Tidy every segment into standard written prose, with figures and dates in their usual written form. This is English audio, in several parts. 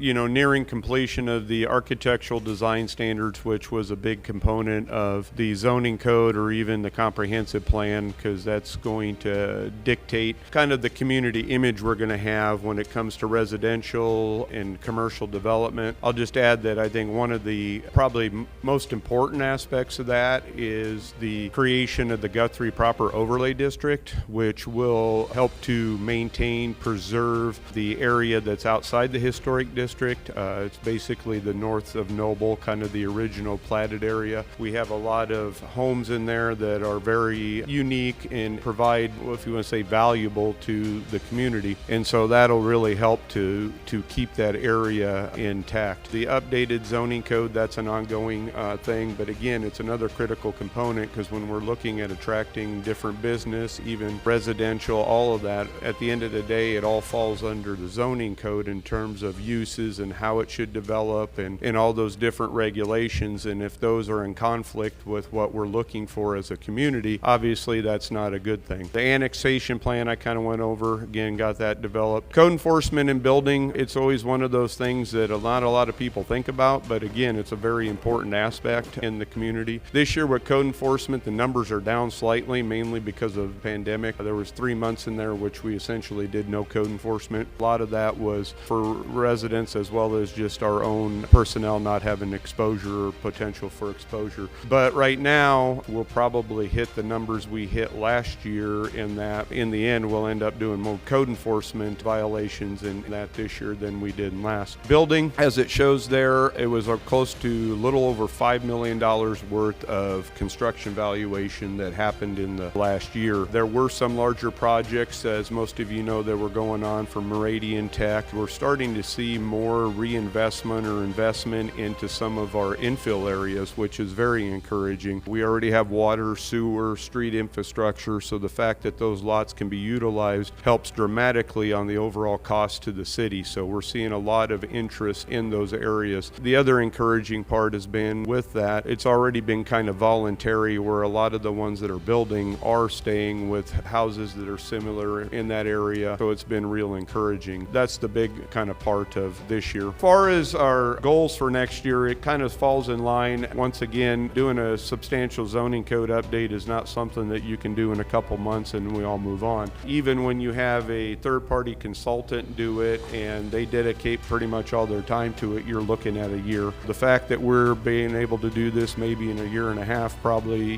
nearing completion of the architectural design standards, which was a big component of the zoning code or even the comprehensive plan, because that's going to dictate kind of the community image we're going to have when it comes to residential and commercial development. I'll just add that I think one of the probably most important aspects of that is the creation of the Guthrie Proper Overlay District, which will help to maintain, preserve the area that's outside the historic district. It's basically the north of Noble, kind of the original platted area. We have a lot of homes in there that are very unique and provide, if you want to say, valuable to the community. And so that'll really help to keep that area intact. The updated zoning code, that's an ongoing thing, but again, it's another critical component, because when we're looking at attracting different business, even residential, all of that, at the end of the day, it all falls under the zoning code in terms of uses and how it should develop and all those different regulations. And if those are in conflict with what we're looking for as a community, obviously that's not a good thing. The annexation plan I kind of went over, again, got that developed. Code enforcement and building, it's always one of those things that not a lot of people think about, but again, it's a very important aspect in the community. This year with code enforcement, the numbers are down slightly, mainly because of the pandemic. There was 3 months in there which we essentially did no code enforcement. A lot of that was for residents as well as just our own personnel not having exposure or potential for exposure. But right now, we'll probably hit the numbers we hit last year, in that in the end we'll end up doing more code enforcement violations in that this year than we did last. Building, as it shows there, it was close to a little over $5 million worth of construction valuation that happened in the last year. There were some larger projects, as most of you know, that were going on for Meridian Tech. We're starting to see more reinvestment or investment into some of our infill areas, which is very encouraging. We already have water, sewer, street infrastructure, so the fact that those lots can be utilized helps dramatically on the overall cost to the city. So we're seeing a lot of interest in those areas. The other encouraging part has been with that, it's already been kind of voluntary, where a lot of the ones that are building are staying with houses that are similar in that area. So it's been real encouraging. That's the big kind of part of this year. As far as our goals for next year, it kind of falls in line. Once again, doing a substantial zoning code update is not something that you can do in a couple months and we all move on. Even when you have a third-party consultant do it and they dedicate pretty much all their time to it, you're looking at a year. The fact that we're being able to do this maybe in a year and a half, probably,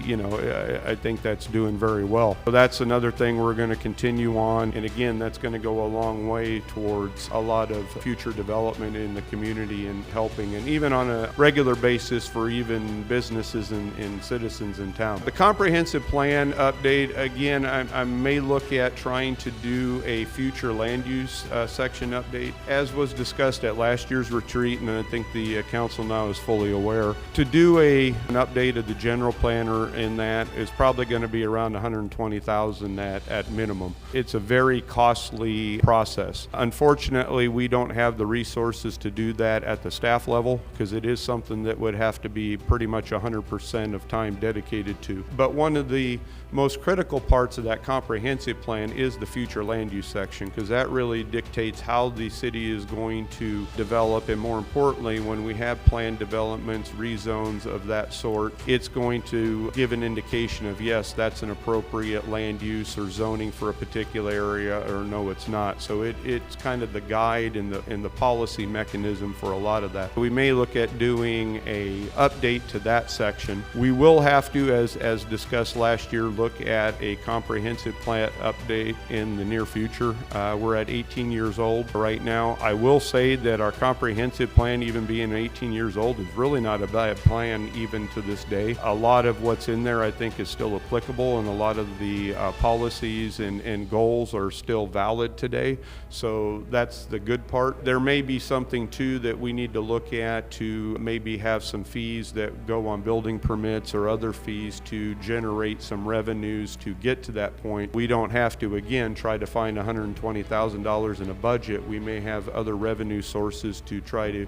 I think that's doing very well. So that's another thing we're going to continue on. And again, that's going to go a long way towards a lot of future development in the community and helping, and even on a regular basis for even businesses and citizens in town. The comprehensive plan update, again, I may look at trying to do a future land use section update, as was discussed at last year's retreat, and I think the council now is fully aware. To do an update of the general planner in that is probably going to be around $120,000 at minimum. It's a very costly process. Unfortunately, we don't have the resources to do that at the staff level, because it is something that would have to be pretty much 100% of time dedicated to. But one of the most critical parts of that comprehensive plan is the future land use section, because that really dictates how the city is going to develop, and more importantly, when we have planned developments, rezones of that sort, it's going to give an indication of, yes, that's an appropriate land use or zoning for a particular area, or no, it's not. So it's kind of the guide and the policy mechanism for a lot of that. We may look at doing a update to that section. We will have to, as discussed last year, look at a comprehensive plan update in the near future. We're at 18 years old right now. I will say that our comprehensive plan, even being 18 years old, is really not a bad plan even to this day. A lot of what's in there I think is still applicable, and a lot of the policies and goals are still valid today. So that's the good part. There may be something too that we need to look at to maybe have some fees that go on building permits or other fees to generate some revenues to get to that point. We don't have to, again, try to find $120,000 in a budget. We may have other revenue sources to try to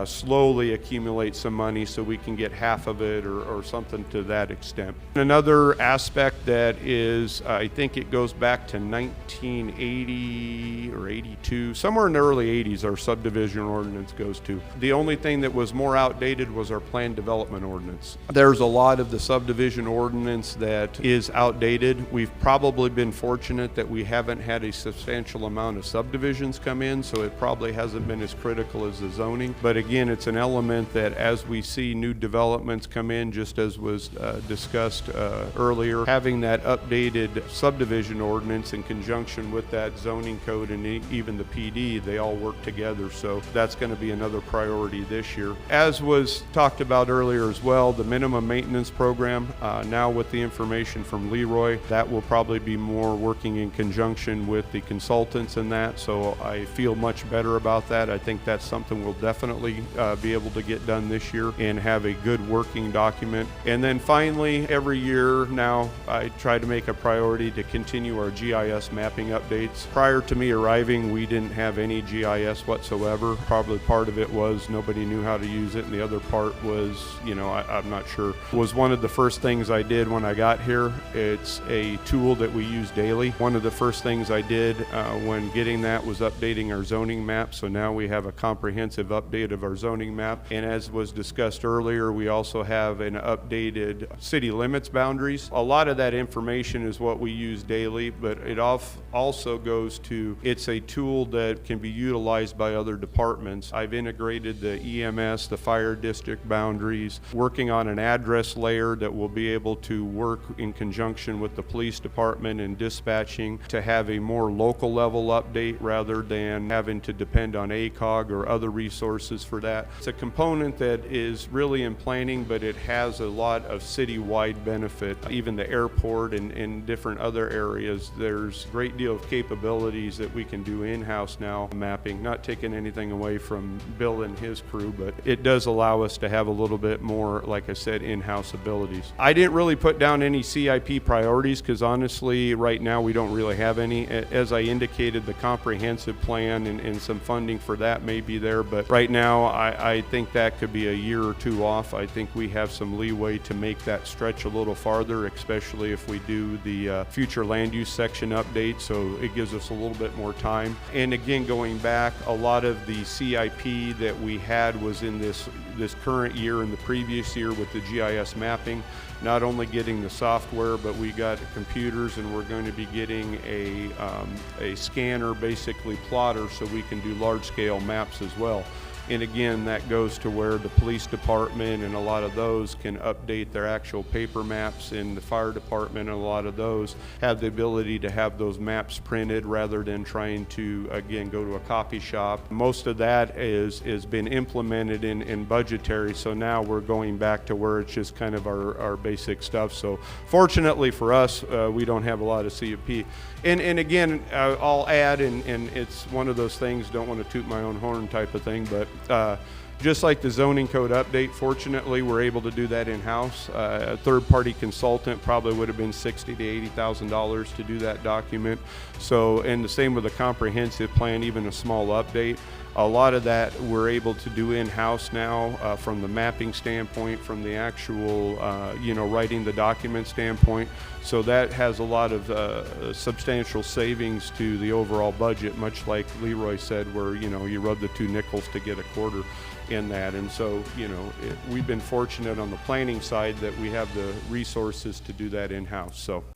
slowly accumulate some money so we can get half of it or something to that extent. Another aspect that is, I think it goes back to 1980 or 82, somewhere in the early 80s, our subdivision ordinance goes to. The only thing that was more outdated was our plan development ordinance. There's a lot of the subdivision ordinance that is outdated. We've probably been fortunate that we haven't had a substantial amount of subdivisions come in, so it probably hasn't been as critical as the zoning. But again, it's an element that as we see new developments come in, just as was discussed earlier, having that updated subdivision ordinance in conjunction with that zoning code and even the PD, they all work together. So that's going to be another priority this year. As was talked about earlier as well, the minimum maintenance program, now with the information from Leroy, that will probably be more working in conjunction with the consultants in that. So I feel much better about that. I think that's something we'll definitely be able to get done this year and have a good working document. And then finally, every year now, I try to make a priority to continue our GIS mapping updates. Prior to me arriving, we didn't have any GIS whatsoever. Probably part of it was nobody knew how to use it, and the other part was, I'm not sure. It was one of the first things I did when I got here. It's a tool that we use daily. One of the first things I did when getting that was updating our zoning map. So now we have a comprehensive update of our zoning map. And as was discussed earlier, we also have an updated city limits boundaries. A lot of that information is what we use daily, but it also goes to, it's a tool that can be utilized by other departments. I've integrated the EMS, the fire district boundaries, working on an address layer that will be able to work in conjunction with the police department and dispatching to have a more local level update rather than having to depend on ACOG or other resources for that. It's a component that is really in planning, but it has a lot of citywide benefit. Even the airport and different other areas, there's a great deal of capabilities that we can do in-house now, mapping, not taking anything away from Bill and his crew, but it does allow us to have a little bit more, like I said, in-house abilities. I didn't really put down any CIP priorities because honestly, right now we don't really have any. As I indicated, the comprehensive plan and some funding for that may be there, but right now I think that could be a year or two off. I think we have some leeway to make that stretch a little farther, especially if we do the future land use section update, so it gives us a little bit more time. And again, going back, a lot of the CIP that we had was in this current year and the previous year with the GIS mapping. Not only getting the software, but we got computers, and we're going to be getting a scanner, basically plotter, so we can do large-scale maps as well. And again, that goes to where the police department and a lot of those can update their actual paper maps, and the fire department and a lot of those have the ability to have those maps printed rather than trying to, again, go to a copy shop. Most of that has been implemented in budgetary, so now we're going back to where it's just kind of our basic stuff. So fortunately for us, we don't have a lot of CIP. And again, I'll add, and it's one of those things, don't want to toot my own horn type of thing, but just like the zoning code update, fortunately, we're able to do that in-house. A third-party consultant probably would have been $60,000 to $80,000 to do that document. So, and the same with the comprehensive plan, even a small update. A lot of that we're able to do in-house now from the mapping standpoint, from the actual, writing the document standpoint. So that has a lot of substantial savings to the overall budget, much like Leroy said, where, you rub the two nickels to get a quarter in that. And so, we've been fortunate on the planning side that we have the resources to do that in-house. So.